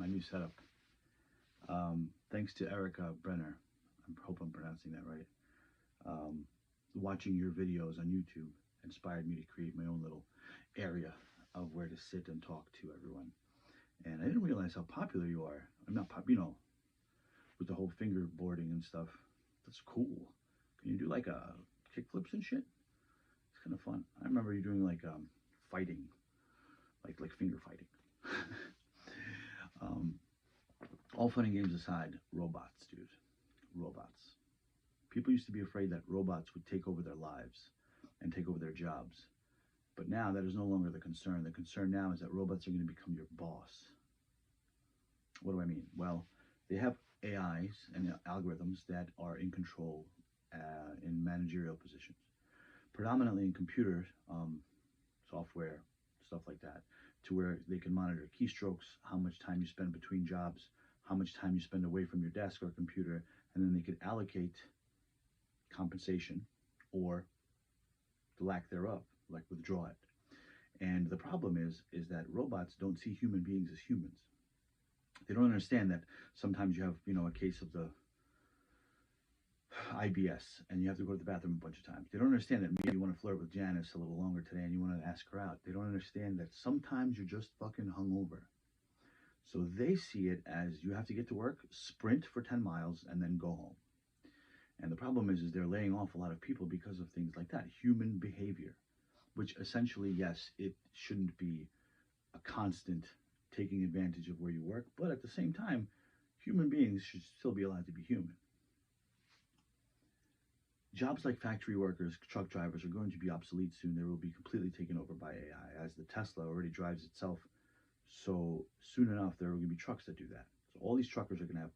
my new setup. Thanks to Erica Brenner. I hope I'm pronouncing that right. Um, Watching your videos on YouTube inspired me to create my own little area of where to sit and talk to everyone. And I didn't realize how popular you are. I'm not with the whole fingerboarding and stuff. That's cool. Can you do like kick flips and shit? It's kind of fun. I remember you doing like fighting, like finger fighting. um, all fun and games aside, robots, dude. Robots. People used to be afraid that robots would take over their lives and take over their jobs. But now that is no longer the concern. The concern now is that robots are going to become your boss. What do I mean? Well, they have AIs and algorithms that are in control in managerial positions, predominantly in computer software, stuff like that, to where they can monitor keystrokes, how much time you spend between jobs, how much time you spend away from your desk or computer, and then they could allocate compensation or the lack thereof, like withdraw it. And the problem is that robots don't see human beings as humans. They don't understand that sometimes you have, a case of the IBS and you have to go to the bathroom a bunch of times. They don't understand that maybe you want to flirt with Janice a little longer today and you want to ask her out. They don't understand that sometimes you're just fucking hungover. So they see it as you have to get to work, sprint for 10 miles, and then go home. And the problem is they're laying off a lot of people because of things like that, human behavior, which essentially, yes, it shouldn't be a constant taking advantage of where you work, but at the same time, human beings should still be allowed to be human. Jobs like factory workers, truck drivers are going to be obsolete soon. They will be completely taken over by AI, as the Tesla already drives itself. So soon enough, there are going to be trucks that do that. So all these truckers are going to have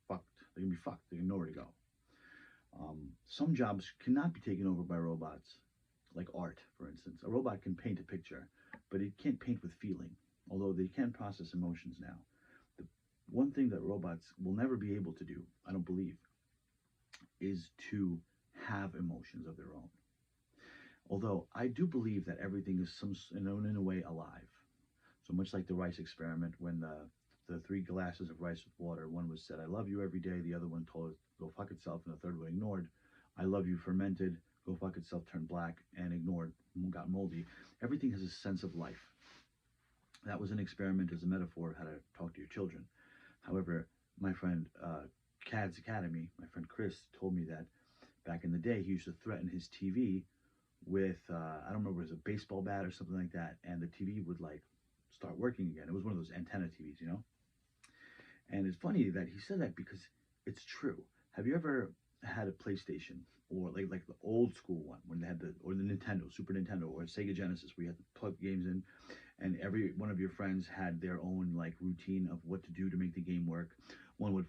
fucked. They're going to be fucked. They're going to know where to go. Some jobs cannot be taken over by robots, like art, for instance. A robot can paint a picture, but it can't paint with feeling, although they can process emotions now. The one thing that robots will never be able to do, I don't believe, is to have emotions of their own. Although I do believe that everything is in a way alive. So much like the rice experiment, when the three glasses of rice with water, one was said, "I love you" every day. The other one told it, "Go fuck itself," and the third one ignored. "I love you" fermented, "Go fuck itself" turned black, and ignored, got moldy. Everything has a sense of life. That was an experiment as a metaphor of how to talk to your children. However, my friend Cad's Academy, my friend Chris, told me that back in the day he used to threaten his TV with I don't remember, it was a baseball bat or something like that, and the TV would like start working again. It was one of those antenna TVs. And it's funny that he said that because it's true. Have you ever had a PlayStation or like the old school one when they had the Nintendo, Super Nintendo, or Sega Genesis, where you had to plug games in, and every one of your friends had their own like routine of what to do to make the game work. One would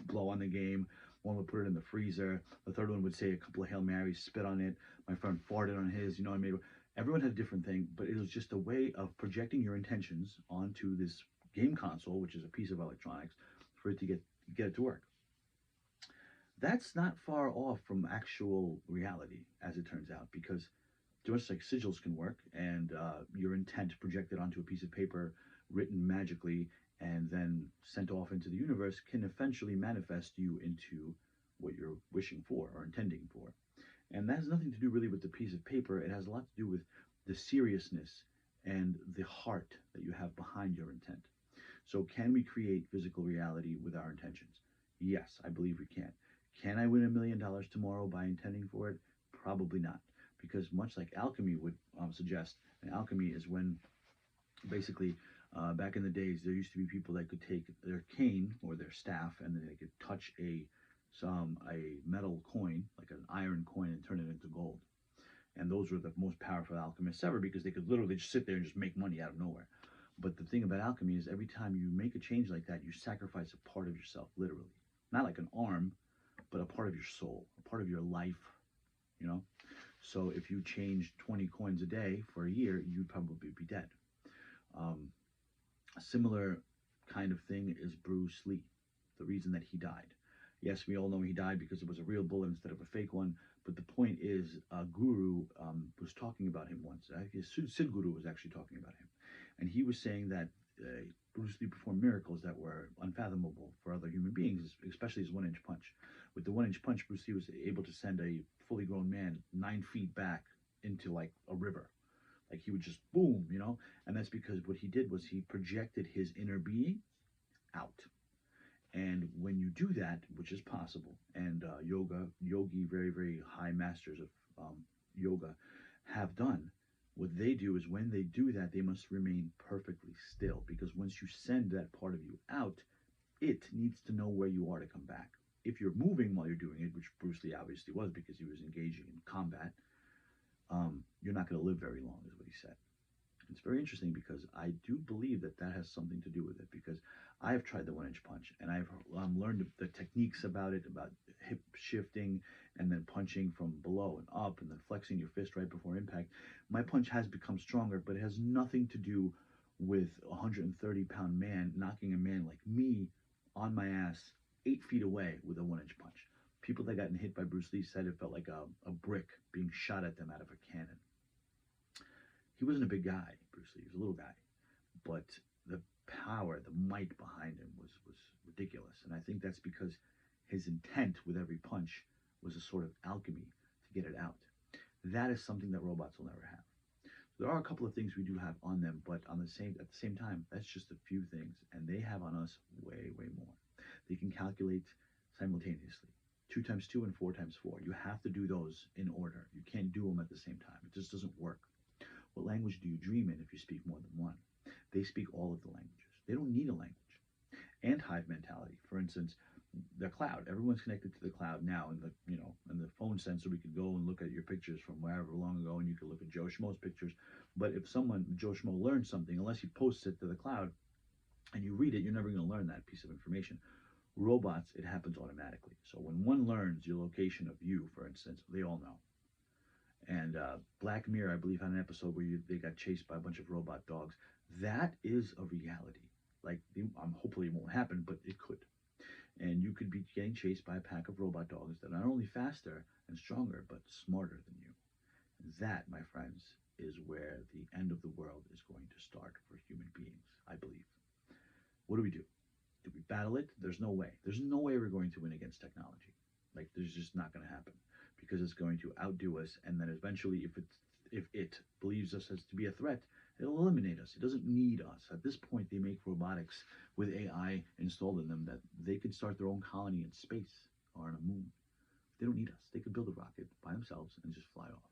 blow on the game. One would put it in the freezer. The third one would say a couple of Hail Marys, spit on it. My friend farted on his. I made. Everyone had a different thing, but it was just a way of projecting your intentions onto this game console, which is a piece of electronics, for it to get it to work. That's not far off from actual reality, as it turns out, because just like sigils can work, and your intent projected onto a piece of paper, written magically, and then sent off into the universe can eventually manifest you into what you're wishing for or intending for. And that has nothing to do really with the piece of paper. It has a lot to do with the seriousness and the heart that you have behind your intent. So can we create physical reality with our intentions? Yes, I believe we can. Can I win $1 million tomorrow by intending for it? Probably not. Because much like alchemy would suggest, and alchemy is when basically back in the days there used to be people that could take their cane or their staff and then they could touch a metal coin, like an iron coin, and turn it into gold. And those were the most powerful alchemists ever because they could literally just sit there and just make money out of nowhere. But the thing about alchemy is every time you make a change like that, you sacrifice a part of yourself, literally. Not like an arm, but a part of your soul, a part of your life. So if you changed 20 coins a day for a year, you'd probably be dead. A similar kind of thing is Bruce Lee, the reason that he died. Yes, we all know he died because it was a real bullet instead of a fake one, but the point is, Guru was talking about him once. Sid Guru was actually talking about him. And he was saying that Bruce Lee performed miracles that were unfathomable for other human beings, especially his 1 inch punch. With the 1 inch punch, Bruce Lee was able to send a fully grown man 9 feet back into like a river. Like he would just boom, you know? And that's because what he did was he projected his inner being out. And when you do that, which is possible, and yogi, very, very high masters of yoga have done, what they do is when they do that, they must remain perfectly still because once you send that part of you out, it needs to know where you are to come back. If you're moving while you're doing it, which Bruce Lee obviously was because he was engaging in combat, you're not going to live very long, is what he said. It's very interesting because I do believe that that has something to do with it because I have tried the 1 inch punch and I've learned the techniques about it, about hip shifting and then punching from below and up and then flexing your fist right before impact. My punch has become stronger, but it has nothing to do with a 130-pound man knocking a man like me on my ass 8 feet away with a 1 inch punch. People that got hit by Bruce Lee said it felt like a brick being shot at them out of a cannon. He wasn't a big guy, Bruce Lee. He was a little guy, but the power, the might behind him was ridiculous. And I think that's because his intent with every punch was a sort of alchemy to get it out. That is something that robots will never have. There are a couple of things we do have on them, but at the same time, that's just a few things, and they have on us way, way more. They can calculate simultaneously. 2 times 2 and 4 times 4. You have to do those in order. You can't do them at the same time. It just doesn't work. What language do you dream in if you speak more than one? They speak all of the languages. They don't need a language. And hive mentality. For instance, the cloud. Everyone's connected to the cloud now in the phone sensor. We could go and look at your pictures from wherever long ago, and you could look at Joe Schmo's pictures. But if Joe Schmo learns something, unless he posts it to the cloud and you read it, you're never going to learn that piece of information. Robots, it happens automatically. So when one learns your location of you, for instance, they all know. And Black Mirror, I believe, had an episode where they got chased by a bunch of robot dogs. That is a reality. Like, hopefully it won't happen, but it could. And you could be getting chased by a pack of robot dogs that are not only faster and stronger, but smarter than you. And that, my friends, is where the end of the world is going to start for human beings, I believe. What do we do? Do we battle it? There's no way. There's no way we're going to win against technology. Like, there's just not going to happen because it's going to outdo us. And then eventually, if it believes us as to be a threat, it'll eliminate us. It doesn't need us. At this point, they make robotics with AI installed in them that they can start their own colony in space or on a moon. They don't need us. They could build a rocket by themselves and just fly off.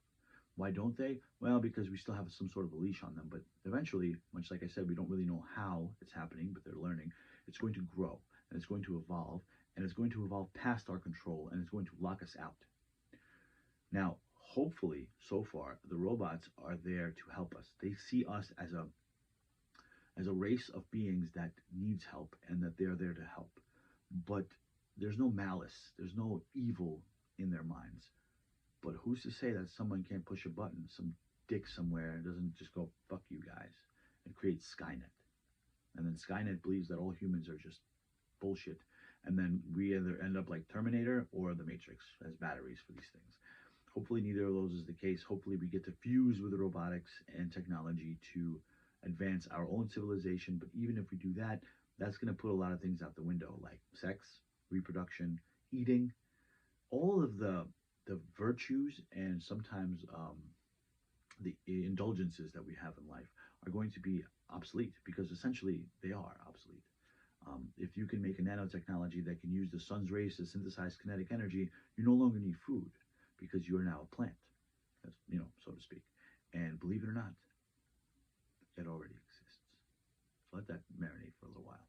Why don't they? Well, because we still have some sort of a leash on them. But eventually, much like I said, we don't really know how it's happening, but they're learning. It's going to grow, and it's going to evolve, and it's going to evolve past our control, and it's going to lock us out. Now, hopefully, so far, the robots are there to help us. They see us as a race of beings that needs help and that they're there to help. But there's no malice, there's no evil in their minds. But who's to say that someone can't push a button, some dick somewhere doesn't just go, fuck you guys, and create Skynet. And then Skynet believes that all humans are just bullshit. And then we either end up like Terminator or the Matrix as batteries for these things. Hopefully neither of those is the case. Hopefully we get to fuse with robotics and technology to advance our own civilization. But even if we do that, that's going to put a lot of things out the window, like sex, reproduction, eating, all of the virtues and sometimes the indulgences that we have in life are going to be obsolete because essentially they are obsolete. If you can make a nanotechnology that can use the sun's rays to synthesize kinetic energy, you no longer need food because you are now a plant, so to speak. And believe it or not, it already exists. So let that marinate.